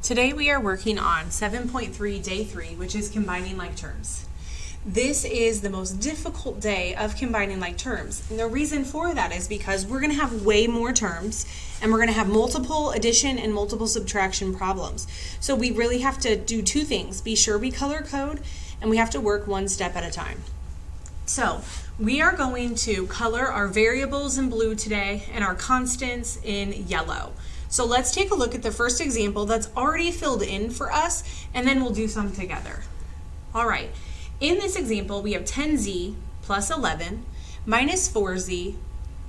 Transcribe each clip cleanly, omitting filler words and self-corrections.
Today we are working on 7.3 day 3, which is combining like terms. This is the most difficult day of combining like terms. And the reason for that is because we're going to have way more terms and we're going to have multiple addition and multiple subtraction problems. So we really have to do two things. Be sure we color code and we have to work one step at a time. So we are going to color our variables in blue today and our constants in yellow. So let's take a look at the first example that's already filled in for us, and then we'll do some together. All right, in this example, we have 10z plus 11 minus 4z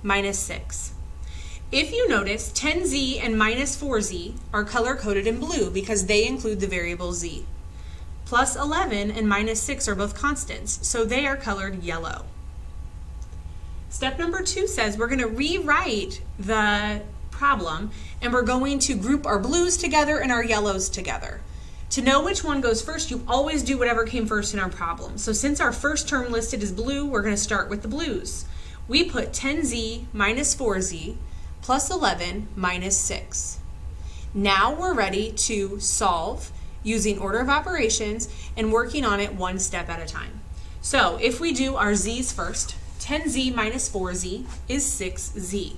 minus 6. If you notice, 10z and minus 4z are color-coded in blue because they include the variable z. Plus 11 and minus 6 are both constants, so they are colored yellow. Step number 2 says we're going to rewrite the problem and we're going to group our blues together and our yellows together. To know which one goes first, you always do whatever came first in our problem. So since our first term listed is blue, we're going to start with the blues. We put 10z minus 4z plus 11 minus 6. Now we're ready to solve using order of operations and working on it one step at a time. So if we do our z's first, 10z minus 4z is 6z.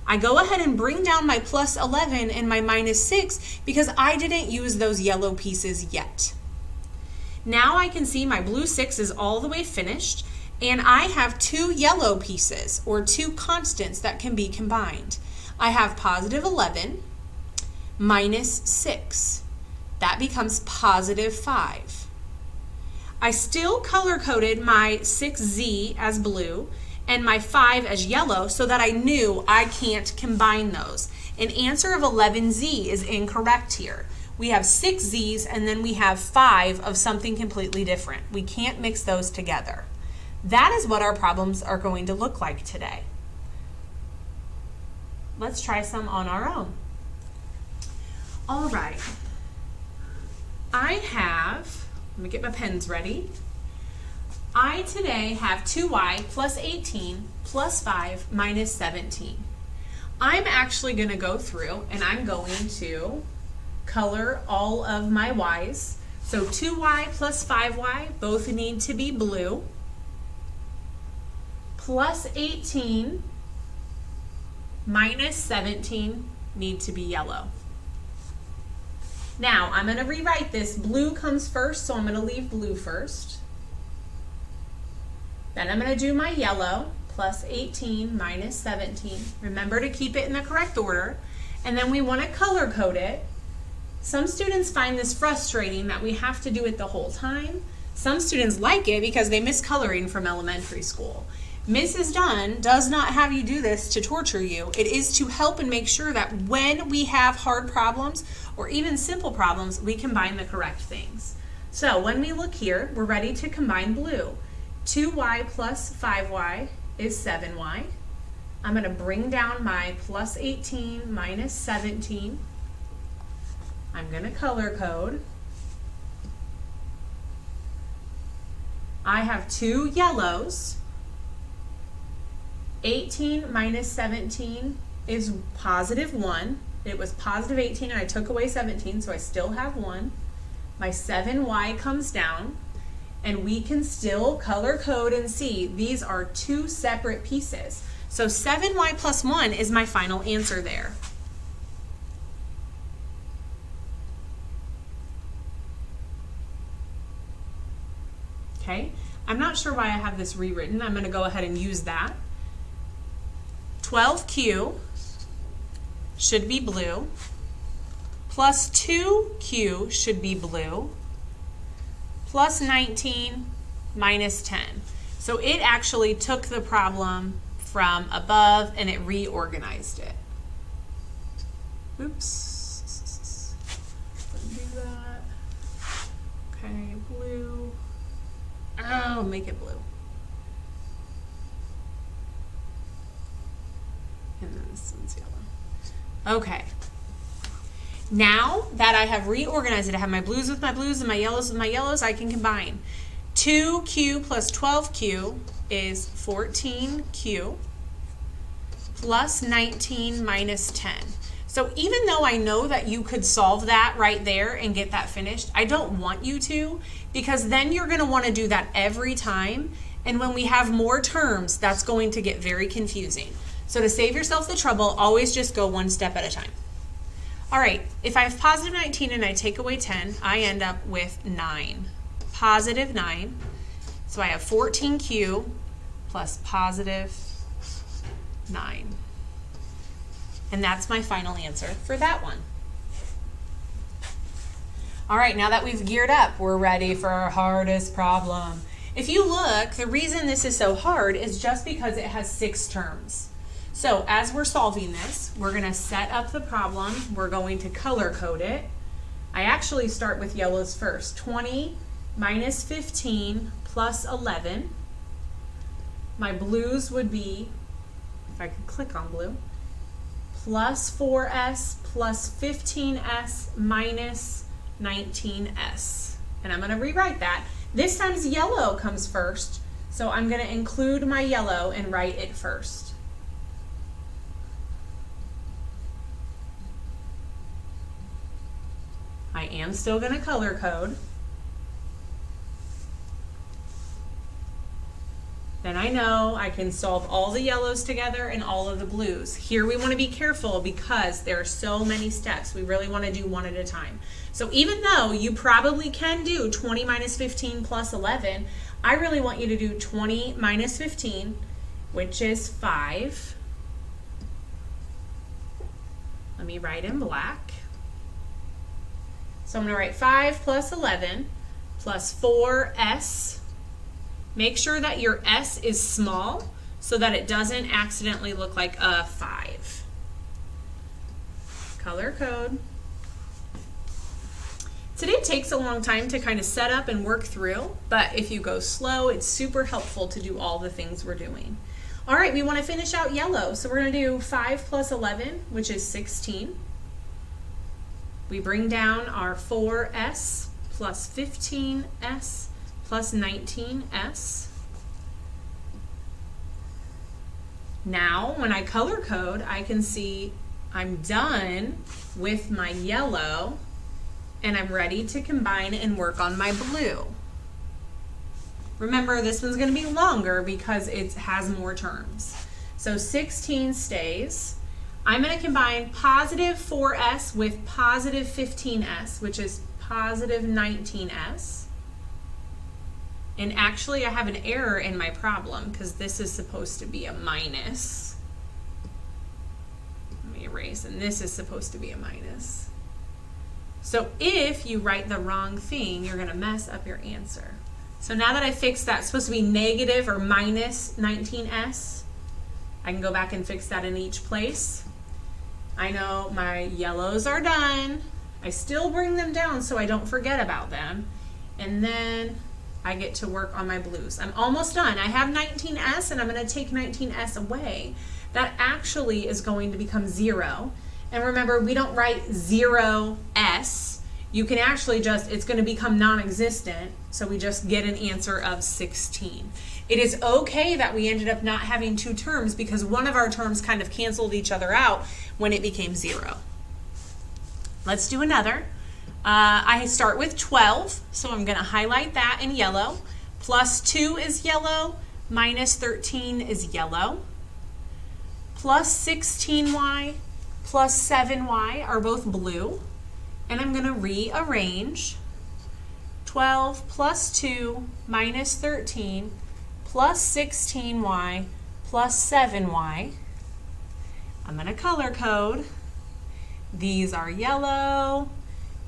I go ahead and bring down my plus 11 and my minus 6 because I didn't use those yellow pieces yet. Now I can see my blue 6 is all the way finished and I have two yellow pieces or two constants that can be combined. I have positive 11 minus 6. That becomes positive 5. I still color-coded my 6z as blue and my 5 as yellow so that I knew I can't combine those. An answer of 11z is incorrect here. We have 6 z's and then we have 5 of something completely different. We can't mix those together. That is what our problems are going to look like today. Let's try some on our own. All right. Let me get my pens ready. I today have 2y plus 18 plus 5 minus 17. I'm actually going to go through and I'm going to color all of my y's. So 2y plus 5y both need to be blue. Plus 18 minus 17 need to be yellow. Now I'm going to rewrite this. Blue comes first, so I'm going to leave blue first. Then I'm going to do my yellow, plus 18 minus 17. Remember to keep it in the correct order. And then we want to color code it. Some students find this frustrating that we have to do it the whole time. Some students like it because they miss coloring from elementary school. Mrs. Dunn does not have you do this to torture you. It is to help and make sure that when we have hard problems or even simple problems, we combine the correct things. So when we look here, we're ready to combine blue. 2y plus 5y is 7y. I'm going to bring down my plus 18 minus 17. I'm going to color code. I have two yellows. 18 minus 17 is positive 1. It was positive 18 and I took away 17, so I still have 1. My 7y comes down. And we can still color code and see these are two separate pieces. So 7y plus 1 is my final answer there. Okay, I'm not sure why I have this rewritten. I'm going to go ahead and use that. 12q should be blue, plus 2q should be blue, plus 19 minus 10. So it actually took the problem from above and it reorganized it. Oops. Didn't do that. Okay, blue. Oh, make it blue. And then this one's yellow. Okay. Now that I have reorganized it, I have my blues with my blues and my yellows with my yellows, I can combine. 2q plus 12q is 14q plus 19 minus 10. So even though I know that you could solve that right there and get that finished, I don't want you to, because then you're going to want to do that every time. And when we have more terms, that's going to get very confusing. So to save yourself the trouble, always just go one step at a time. All right, if I have positive 19 and I take away 10, I end up with 9. Positive 9. So I have 14q plus positive 9. And that's my final answer for that one. All right, now that we've geared up, we're ready for our hardest problem. If you look, the reason this is so hard is just because it has 6 terms. So as we're solving this, we're going to set up the problem. We're going to color code it. I actually start with yellows first. 20 minus 15 plus 11. My blues would be, if I could click on blue, plus 4s plus 15s minus 19s. And I'm going to rewrite that. This time's yellow comes first, so I'm going to include my yellow and write it first. I am still going to color code. Then I know I can solve all the yellows together and all of the blues. Here we want to be careful because there are so many steps. We really want to do one at a time. So even though you probably can do 20 minus 15 plus 11, I really want you to do 20 minus 15, which is 5. Let me write in black. So I'm going to write 5 plus 11 plus 4s. Make sure that your S is small so that it doesn't accidentally look like a 5. Color code. Today takes a long time to kind of set up and work through, but if you go slow, it's super helpful to do all the things we're doing. All right, we want to finish out yellow, so we're going to do 5 plus 11, which is 16. We bring down our 4s plus 15s plus 19s. Now, when I color code, I can see I'm done with my yellow and I'm ready to combine and work on my blue. Remember, this one's going to be longer because it has more terms. So 16 stays. I'm going to combine positive 4s with positive 15s, which is positive 19s. And actually, I have an error in my problem because this is supposed to be a minus. Let me erase, and this is supposed to be a minus. So if you write the wrong thing, you're going to mess up your answer. So now that I fixed that, it's supposed to be negative or minus 19s. I can go back and fix that in each place. I know my yellows are done. I still bring them down so I don't forget about them. And then I get to work on my blues. I'm almost done. I have 19s and I'm going to take 19s away. That actually is going to become 0. And remember, we don't write 0s. You can actually just, it's going to become non-existent. So we just get an answer of 16. It is okay that we ended up not having 2 terms because one of our terms kind of canceled each other out when it became 0. Let's do another. I start with 12, so I'm going to highlight that in yellow. Plus 2 is yellow, minus 13 is yellow. Plus 16y, plus 7y are both blue. And I'm going to rearrange 12 plus 2 minus 13 plus 16y plus 7y. I'm going to color code. These are yellow.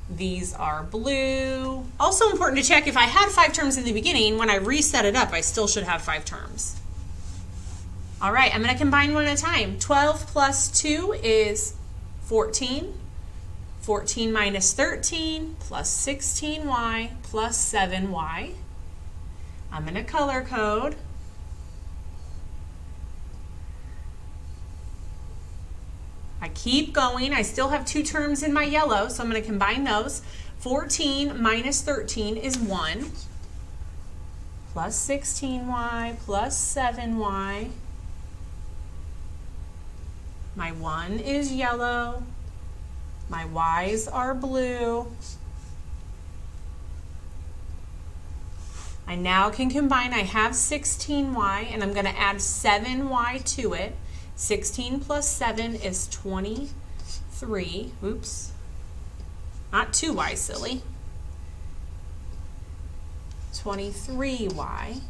These are blue. Also important to check, if I had 5 terms in the beginning, when I reset it up, I still should have 5 terms. All right, I'm going to combine one at a time. 12 plus 2 is 14. 14 minus 13 plus 16y plus 7y. I'm going to color code. I keep going. I still have 2 terms in my yellow, so I'm going to combine those. 14 minus 13 is 1. Plus 16y plus 7y. My 1 is yellow. My y's are blue. I now can combine. I have 16y, and I'm going to add 7y to it. 16 plus 7 is 23. Oops. Not 2y, silly. 23y.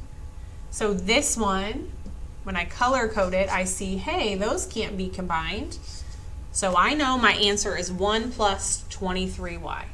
So this one, when I color code it, I see, hey, those can't be combined. So I know my answer is 1 plus 23y.